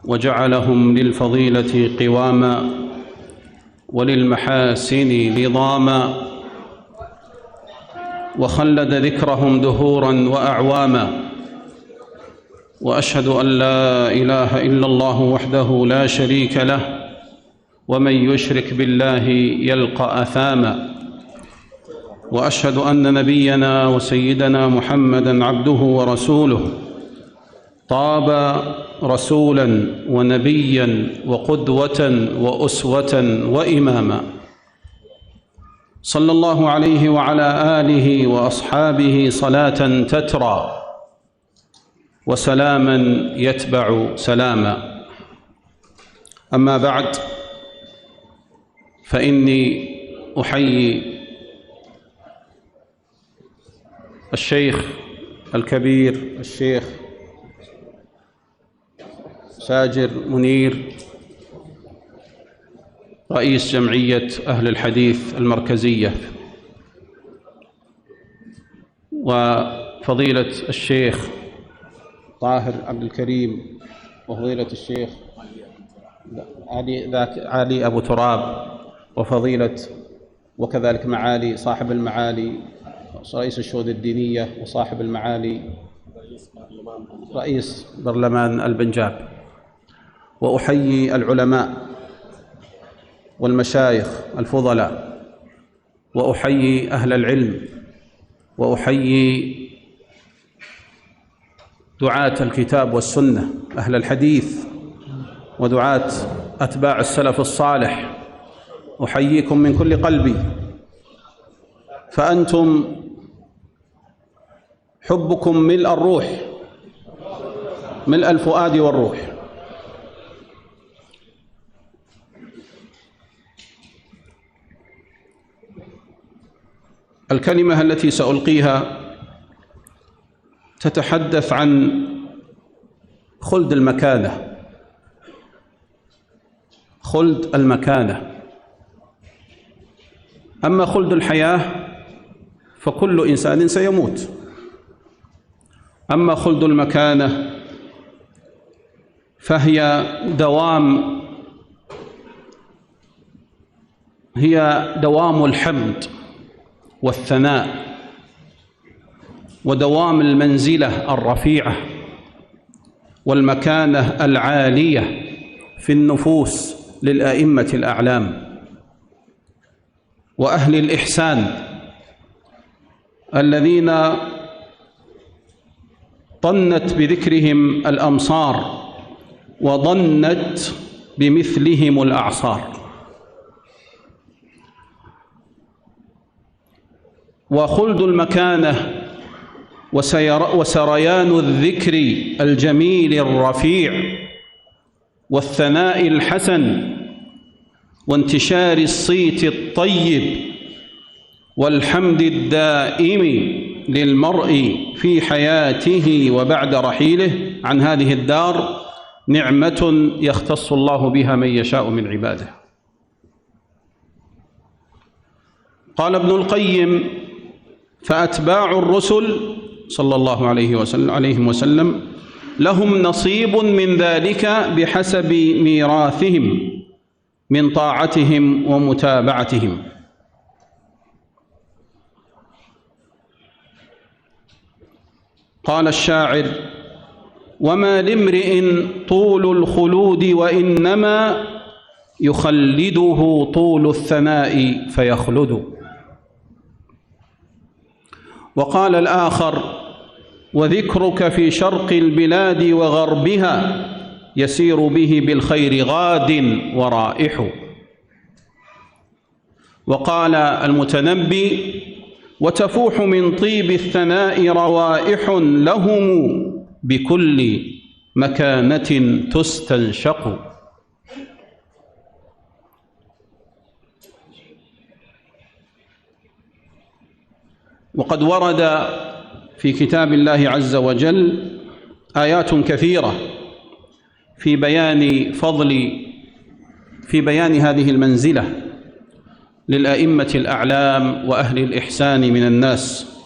وجعلهم للفضيلة قواما وللمحاسن لضاما، وخلد ذكرهم دهورا وأعواما. وأشهد أن لا إله إلا الله وحده لا شريك له، ومن يشرك بالله يلقى أثاما. وأشهد أن نبينا وسيدنا محمدًا عبده ورسوله، طاب رسولا ونبيا وقدوة وأسوة وإماما، صلى الله عليه وعلى آله وأصحابه صلاة تترى وسلاما يتبع سلاما. أما بعد، فإني أحيي الشيخ الكبير الشيخ ساجر منير، رئيس جمعية أهل الحديث المركزية، وفضيلة الشيخ طاهر عبد الكريم، وفضيلة الشيخ علي أبو تراب، وفضيلة وكذلك معالي صاحب المعالي رئيس الشؤون الدينية وصاحب المعالي رئيس برلمان البنجاب. وأحيي العلماء والمشايخ الفضلاء، وأحيي أهل العلم، وأحيي دعاة الكتاب والسنة، أهل الحديث، ودعاة أتباع السلف الصالح. أحييكم من كل قلبي، فأنتم حبكم ملء الروح، ملء الفؤاد والروح. الكلمة التي سألقيها تتحدث عن خلد المكانة، خلد المكانة. أما خلد الحياة فكل إنسان سيموت، أما خلد المكانة فهي دوام الحمد والثناء، ودوام المنزلة الرفيعة والمكانة العالية في النفوس للأئمة الأعلام وأهل الإحسان الذين طنت بذكرهم الأمصار وضنت بمثلهم الأعصار. وخلد المكانة وسريان الذكر الجميل الرفيع والثناء الحسن وانتشار الصيت الطيب والحمد الدائم للمرء في حياته وبعد رحيله عن هذه الدار نعمة يختص الله بها من يشاء من عباده. قال ابن القيم: فأتباع الرسل صلى الله عليهم وسلم لهم نصيب من ذلك بحسب ميراثهم من طاعتهم ومتابعتهم. قال الشاعر: وما لامرئ طول الخلود وإنما يخلده طول الثناء فيخلد. وقال الآخر: وذكرك في شرق البلاد وغربها يسير به بالخير غاد ورائح. وقال المتنبي: وتفوح من طيب الثناء روائح لهم بكل مكانة تستنشق. وقد ورد في كتاب الله عز وجل آيات كثيرة في بيان هذه المنزلة للأئمة الأعلام وأهل الإحسان من الناس،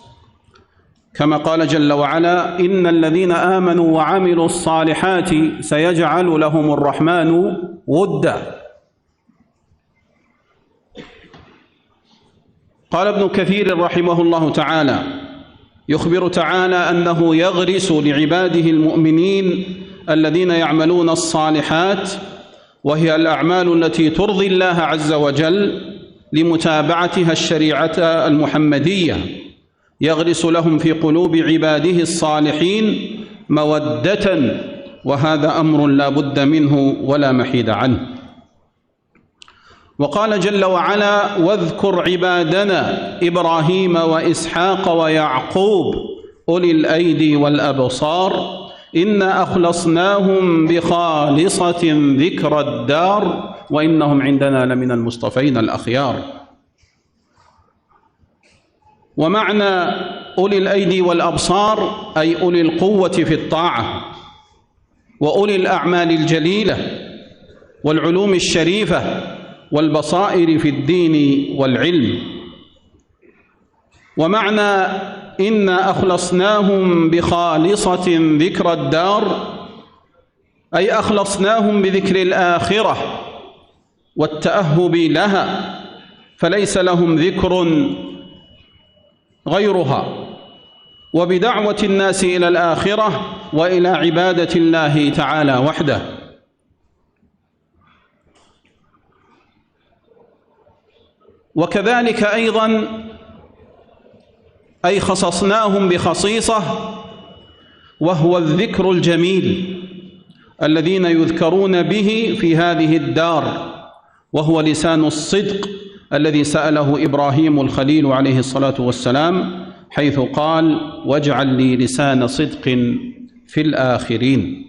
كما قال جل وعلا: إن الذين آمنوا وعملوا الصالحات سيجعل لهم الرحمن ودا. قال ابن كثير رحمه الله تعالى: يخبر تعالى أنه يغرس لعباده المؤمنين الذين يعملون الصالحات، وهي الأعمال التي ترضي الله عز وجل لمتابعتها الشريعة المحمدية، يغرس لهم في قلوب عباده الصالحين مودة، وهذا أمر لا بد منه ولا محيد عنه. وقال جل وعلا: واذكر عبادنا إبراهيم وإسحاق ويعقوب أولي الأيدي والأبصار إنا أخلصناهم بخالصة ذكر الدار وإنهم عندنا لمن المصطفين الأخيار. ومعنى أولي الأيدي والأبصار أي أولي القوة في الطاعة، وأولي الأعمال الجليلة والعلوم الشريفة والبصائر في الدين والعلم. ومعنى إنا أخلصناهم بخالصة ذكر الدار أي أخلصناهم بذكر الآخرة والتأهب لها، فليس لهم ذكر غيرها، وبدعوة الناس إلى الآخرة وإلى عبادة الله تعالى وحده. وكذلك أيضا أي خصصناهم بخصيصة، وهو الذكر الجميل الذين يذكرون به في هذه الدار، وهو لسان الصدق الذي سأله إبراهيم الخليل عليه الصلاة والسلام، حيث قال: واجعل لي لسان صدق في الآخرين.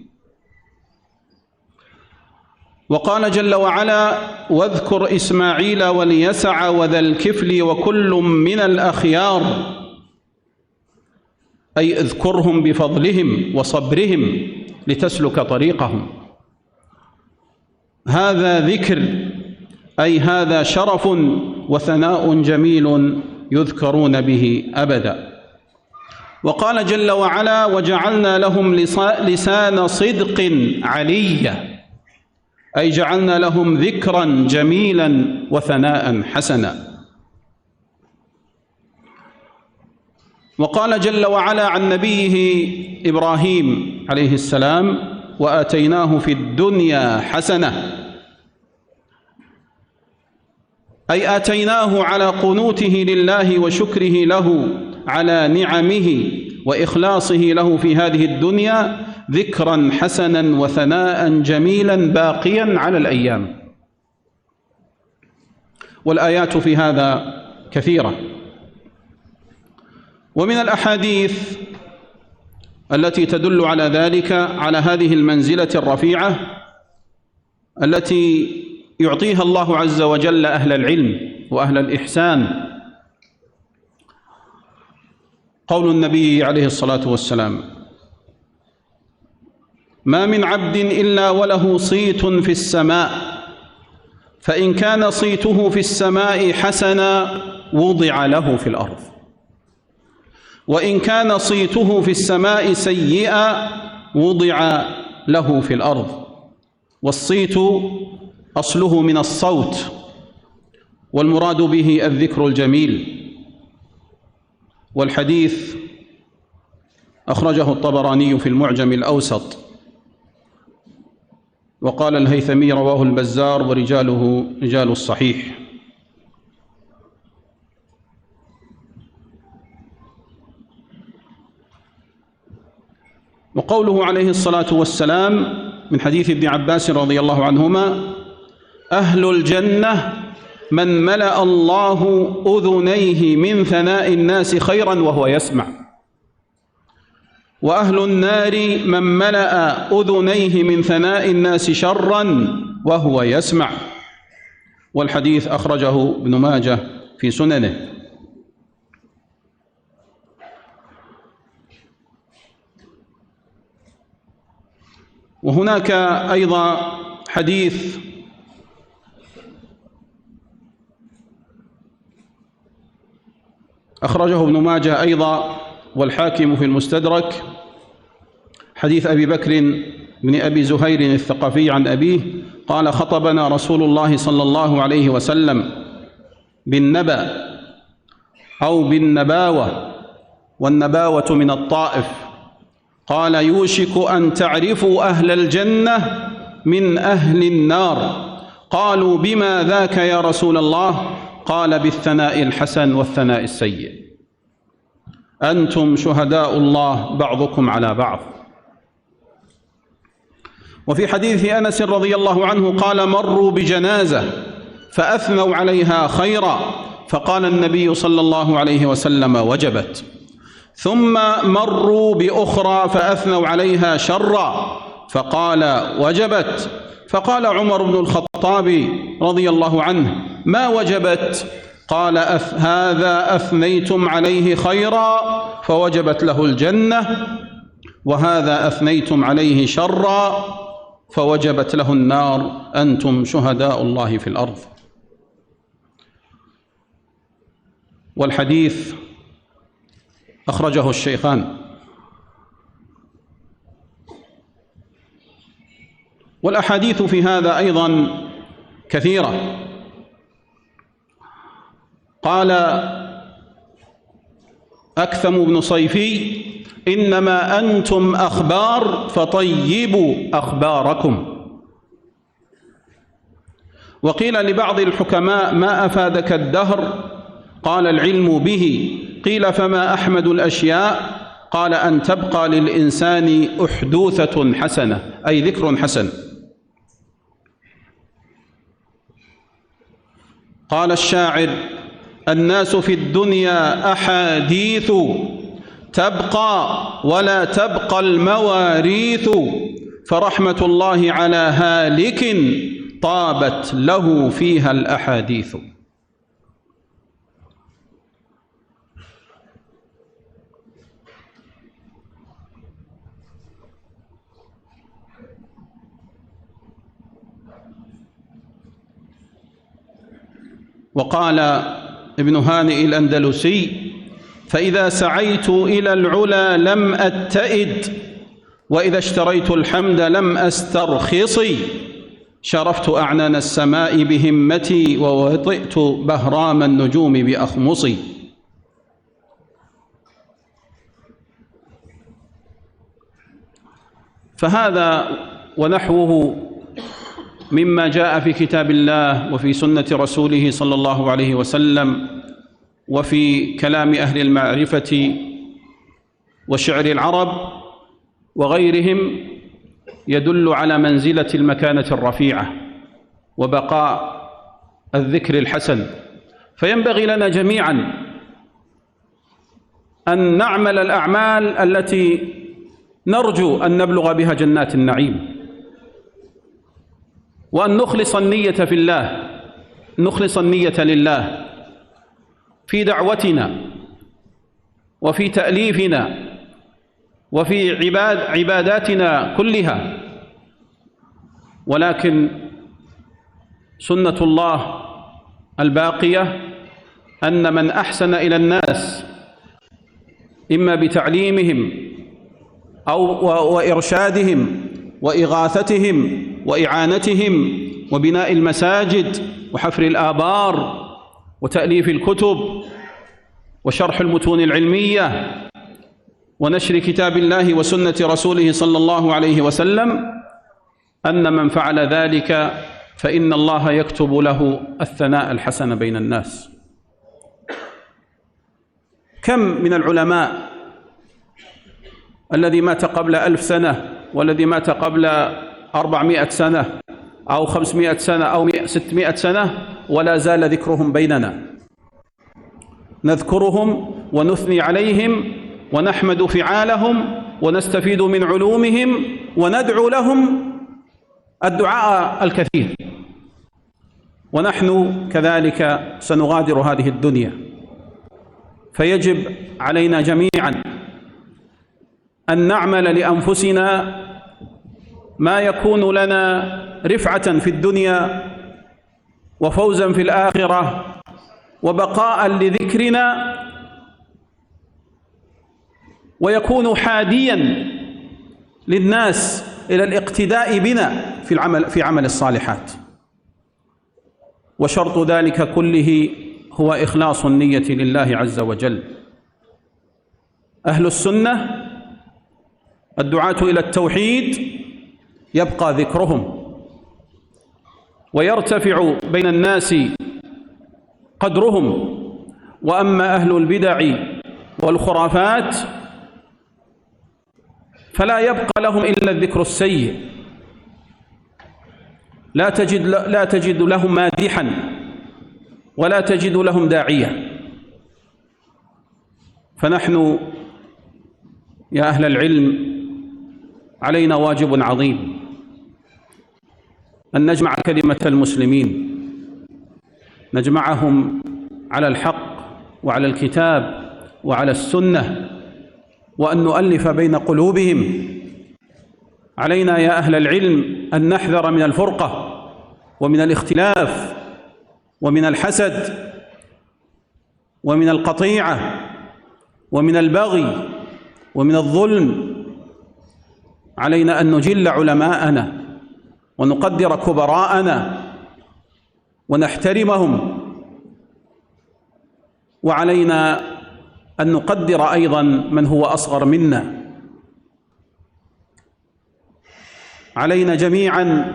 وقال جل وعلا: واذكر إسماعيل واليسع وذا الكفل وكل من الأخيار، أي اذكرهم بفضلهم وصبرهم لتسلك طريقهم. هذا ذكر أي هذا شرف وثناء جميل يذكرون به أبدا. وقال جل وعلا: وجعلنا لهم لسان صدق عليا، أي جعلنا لهم ذكرا جميلا وثناء حسنا. وقال جل وعلا عن نبيه إبراهيم عليه السلام: وآتيناه في الدنيا حسنة، أي آتيناه على قنوته لله وشكره له على نعمه وإخلاصه له في هذه الدنيا ذكرا حسنا وثناء جميلا باقيا على الأيام. والآيات في هذا كثيرة. ومن الأحاديث التي تدل على ذلك، على هذه المنزلة الرفيعة التي يعطيها الله عز وجل أهل العلم وأهل الإحسان، قول النبي عليه الصلاة والسلام: ما من عبد إلا وله صيت في السماء، فإن كان صيته في السماء حسنا وضع له في الأرض، وإن كان صيته في السماء سيئا وضع له في الأرض. والصيت أصله من الصوت، والمراد به الذكر الجميل. والحديث أخرجه الطبراني في المعجم الأوسط، وقال الهيثمي: رواه البزار ورجاله رجال الصحيح. وقوله عليه الصلاة والسلام من حديث ابن عباس رضي الله عنهما: أهل الجنة من ملأ الله أذنيه من ثناء الناس خيرا وهو يسمع، وأهل النار من ملأ أذنيه من ثناء الناس شرا وهو يسمع. والحديث أخرجه ابن ماجه في سننه. وهناك أيضا حديث أخرجه ابن ماجه أيضا والحاكم في المستدرك حديث أبي بكر بن أبي زهير الثقفي عن أبيه قال: خطبنا رسول الله صلى الله عليه وسلم بالنبأ أو بالنباوة، والنباوة من الطائف، قال: يوشك أن تعرفوا أهل الجنة من أهل النار. قالوا: بما ذاك يا رسول الله؟ قال: بالثناء الحسن والثناء السيء. أنتم شهداء الله بعضكم على بعض. وفي حديث أنس رضي الله عنه قال: مروا بجنازة فأثنوا عليها خيرا، فقال النبي صلى الله عليه وسلم: وجبت. ثم مروا بأخرى فأثنوا عليها شرا، فقال: وجبت. فقال عمر بن الخطاب رضي الله عنه: ما وجبت؟ قال: هذا أثنيتم عليه خيرا فوجبت له الجنة، وهذا أثنيتم عليه شرا فوجبت له النار. أنتم شهداء الله في الأرض. والحديث أخرجه الشيخان. والأحاديث في هذا أيضا كثيرة. قال أكثم بن صيفي: إنما أنتم أخبار فطيبوا أخباركم. وقيل لبعض الحكماء: ما أفادك الدهر؟ قال: العلم به. قيل: فما أحمد الأشياء؟ قال: أن تبقى للإنسان أحدوثة حسنة، أي ذكر حسن. قال الشاعر: الناس في الدنيا أحاديث تبقى ولا تبقى المواريث، فرحمة الله على هالك طابت له فيها الأحاديث. وقال ابن هانئ الأندلسي: فإذا سعيت إلى العلا لم أتئد، وإذا اشتريت الحمد لم أسترخصي، شرفت أعنان السماء بهمتي، ووطئت بهرام النجوم بأخمصي. فهذا ونحوه مما جاء في كتاب الله وفي سنة رسوله صلى الله عليه وسلم وفي كلام أهل المعرفة وشعر العرب وغيرهم يدل على منزلة المكانة الرفيعة وبقاء الذكر الحسن. فينبغي لنا جميعا أن نعمل الأعمال التي نرجو أن نبلغ بها جنات النعيم، وأن نخلص النية في الله، نخلص النية لله في دعوتنا وفي تأليفنا وفي عباداتنا كلها. ولكن سنة الله الباقية أن من أحسن إلى الناس إما بتعليمهم أو وإرشادهم وإغاثتهم وإعانتهم وبناء المساجد وحفر الآبار وتأليف الكتب وشرح المتون العلمية ونشر كتاب الله وسنة رسوله صلى الله عليه وسلم، أن من فعل ذلك فإن الله يكتب له الثناء الحسن بين الناس. كم من العلماء الذي مات قبل 1000 سنة والذي مات قبل 400 سنة أو 500 سنة أو 600 سنة ولا زال ذكرهم بيننا، نذكرهم ونثني عليهم ونحمد فعالهم ونستفيد من علومهم وندعو لهم الدعاء الكثير، ونحن كذلك سنغادر هذه الدنيا. فيجب علينا جميعا أن نعمل لأنفسنا ما يكون لنا رفعة في الدنيا وفوزا في الآخرة وبقاء لذكرنا ويكون حاديا للناس إلى الاقتداء بنا في عمل الصالحات. وشرط ذلك كله هو إخلاص النية لله عز وجل. أهل السنة الدعاة إلى التوحيد يبقى ذكرهم ويرتفع بين الناس قدرهم، وأما أهل البدع والخرافات فلا يبقى لهم إلا الذكر السيء، لا تجد لهم مادحا ولا تجد لهم داعية. فنحن يا أهل العلم علينا واجب عظيم أن نجمع كلمة المسلمين، نجمعهم على الحق وعلى الكتاب وعلى السنة، وأن نؤلف بين قلوبهم. علينا يا أهل العلم أن نحذر من الفرقة ومن الاختلاف ومن الحسد ومن القطيعة ومن البغي ومن الظلم. علينا أن نجل علماءنا ونقدر كبراءنا ونحترمهم، وعلينا أن نقدر أيضا من هو أصغر منا. علينا جميعا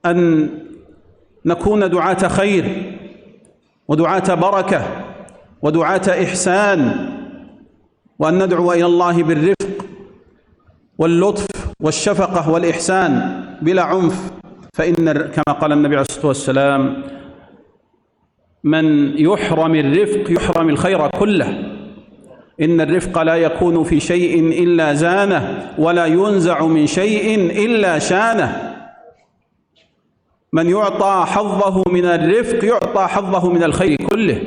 أن نكون دعاة خير ودعاة بركة ودعاة إحسان، وأن ندعو إلى الله بالرفق واللطف والشفقة والإحسان بلا عنف. فإن كما قال النبي عليه الصلاة والسلام: من يحرم الرفق يحرم الخير كله. إن الرفق لا يكون في شيء إلا زانه، ولا ينزع من شيء إلا شانه. من يعطى حظه من الرفق يعطى حظه من الخير كله.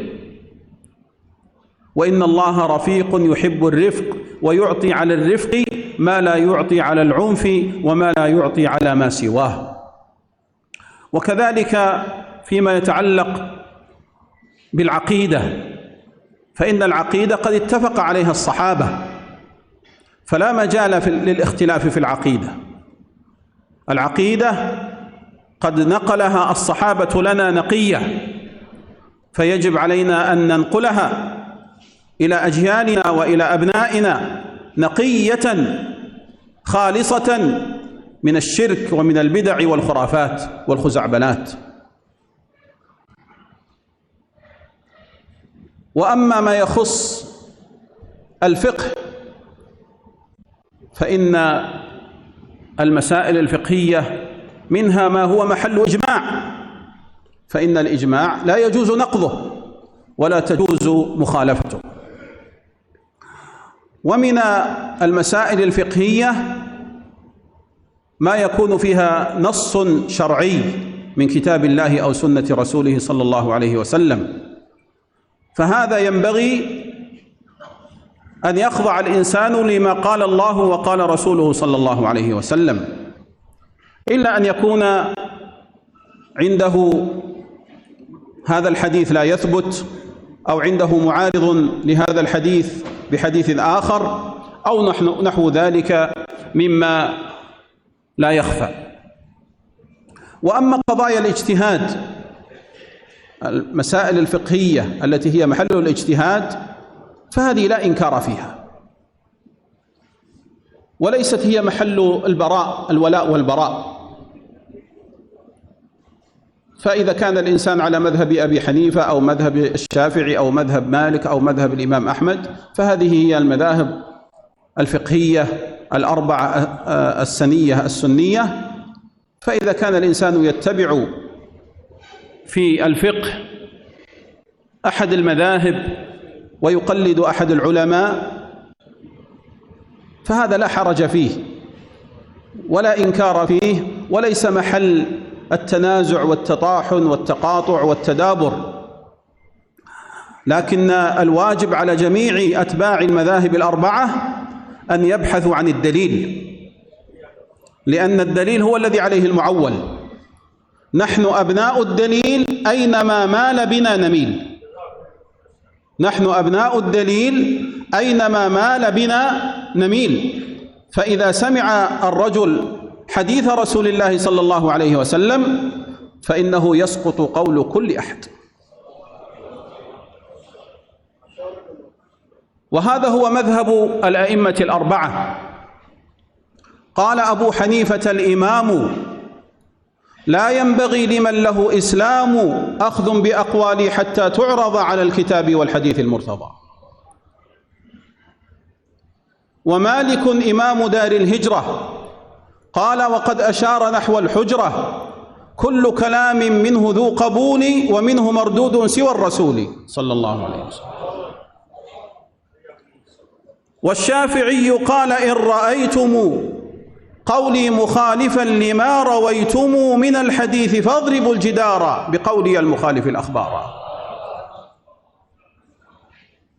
وإن الله رفيق يحب الرفق، ويعطي على الرفق ما لا يعطي على العنف وما لا يعطي على ما سواه. وكذلك فيما يتعلق بالعقيدة، فإن العقيدة قد اتفق عليها الصحابة، فلا مجال للاختلاف في العقيدة. العقيدة قد نقلها الصحابة لنا نقية، فيجب علينا أن ننقلها إلى أجيالنا وإلى أبنائنا نقية خالصة من الشرك ومن البدع والخرافات والخزعبلات. وأما ما يخص الفقه فإن المسائل الفقهية منها ما هو محل إجماع، فإن الإجماع لا يجوز نقضه ولا تجوز مخالفته. ومن المسائل الفقهية ما يكون فيها نص شرعي من كتاب الله أو سنة رسوله صلى الله عليه وسلم، فهذا ينبغي أن يخضع الإنسان لما قال الله وقال رسوله صلى الله عليه وسلم، إلا أن يكون عنده هذا الحديث لا يثبت، أو عنده معارض لهذا الحديث بحديث آخر، أو نحو ذلك مما لا يخفى. وأما قضايا الاجتهاد، المسائل الفقهية التي هي محل الاجتهاد، فهذه لا إنكار فيها، وليست هي محل الولاء والبراء. فإذا كان الإنسان على مذهب أبي حنيفة أو مذهب الشافعي أو مذهب مالك أو مذهب الإمام أحمد، فهذه هي المذاهب الفقهية الأربعة السنية. فإذا كان الإنسان يتبع في الفقه أحد المذاهب ويقلد أحد العلماء فهذا لا حرج فيه ولا إنكار فيه، وليس محل التنازع والتطاحن والتقاطع والتدابر. لكن الواجب على جميع أتباع المذاهب الأربعة أن يبحثوا عن الدليل، لأن الدليل هو الذي عليه المعول. نحن أبناء الدليل، أينما مال بنا نميل. نحن أبناء الدليل، أينما مال بنا نميل. فإذا سمع الرجل حديث رسول الله صلى الله عليه وسلم فإنه يسقط قول كل أحد. وهذا هو مذهب الأئمة الأربعة. قال أبو حنيفة الإمام: لا ينبغي لمن له إسلام أخذ بأقوالي حتى تعرض على الكتاب والحديث المرتضى. ومالك إمام دار الهجرة قال: وقد أشار نحو الحجرة: كل كلام منه ذو قبول ومنه مردود سوى الرسول صلى الله عليه وسلم. والشافعي قال: إن رأيتم قولي مخالفا لما رويتم من الحديث فاضربوا الجدار بقولي المخالف الأخبار.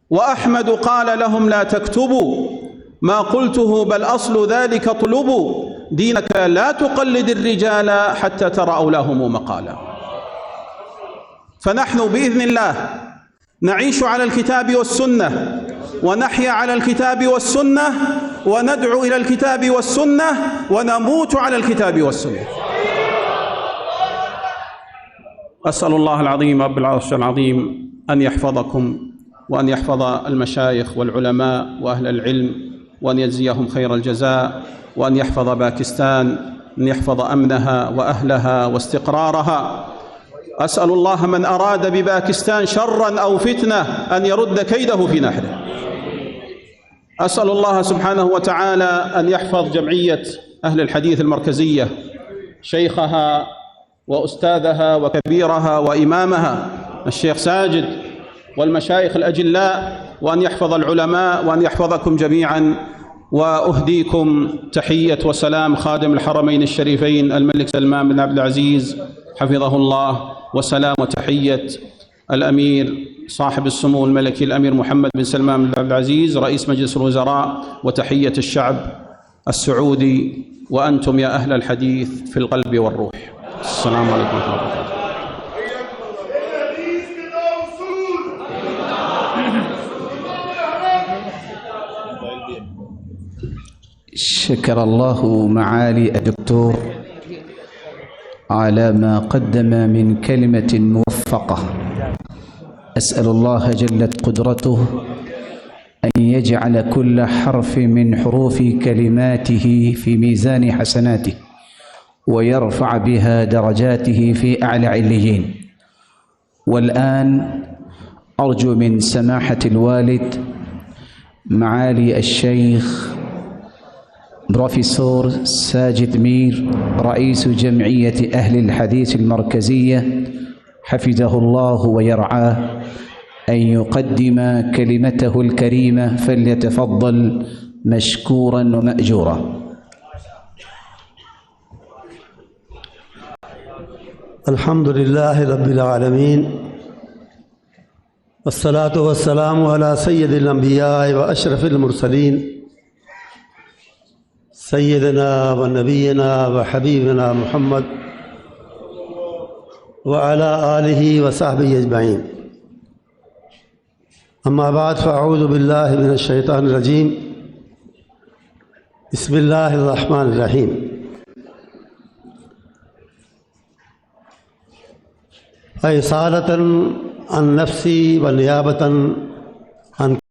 وأحمد قال لهم: لا تكتبوا ما قلته بل أصل ذلك اطلبوا، دينك لا تقلد الرجال حتى ترى أولاهم مقالا. فنحن بإذن الله نعيش على الكتاب والسنة ونحيا على الكتاب والسنة وندعو إلى الكتاب والسنة ونموت على الكتاب والسنة. أسأل الله العظيم رب العرش العظيم أن يحفظكم وأن يحفظ المشايخ والعلماء وأهل العلم وأن يجزيهم خير الجزاء، وأن يحفظ باكستان، أن يحفظ أمنها وأهلها واستقرارها. أسأل الله من أراد بباكستان شرا أو فتنة أن يرد كيده في نحره. أسأل الله سبحانه وتعالى أن يحفظ جمعية أهل الحديث المركزية، شيخها وأستاذها وكبيرها وإمامها الشيخ ساجد والمشايخ الأجلاء، وأن يحفظ العلماء وأن يحفظكم جميعا. وأهديكم تحية وسلام خادم الحرمين الشريفين الملك سلمان بن عبد العزيز حفظه الله، وسلام وتحية الأمير صاحب السمو الملكي الأمير محمد بن سلمان بن عبد العزيز رئيس مجلس الوزراء، وتحية الشعب السعودي. وأنتم يا أهل الحديث في القلب والروح. السلام عليكم ورحمة الله وبركاته. شكر الله معالي الدكتور على ما قدم من كلمة موفقة. أسأل الله جلت قدرته أن يجعل كل حرف من حروف كلماته في ميزان حسناته ويرفع بها درجاته في أعلى عليين. والآن أرجو من سماحة الوالد معالي الشيخ بروفيسور ساجد مير رئيس جمعية أهل الحديث المركزية حفظه الله ويرعاه أن يقدم كلمته الكريمة، فليتفضل مشكورا ومأجورا. الحمد لله رب العالمين، والصلاة والسلام على سيد الأنبياء وأشرف المرسلين سيدنا ونبينا وحبيبنا محمد وعلى آله وصحبه أجمعين. أما بعد، فأعوذ بالله من الشيطان الرجيم. بسم الله الرحمن الرحيم. إصالة عن نفسي ونيابة عن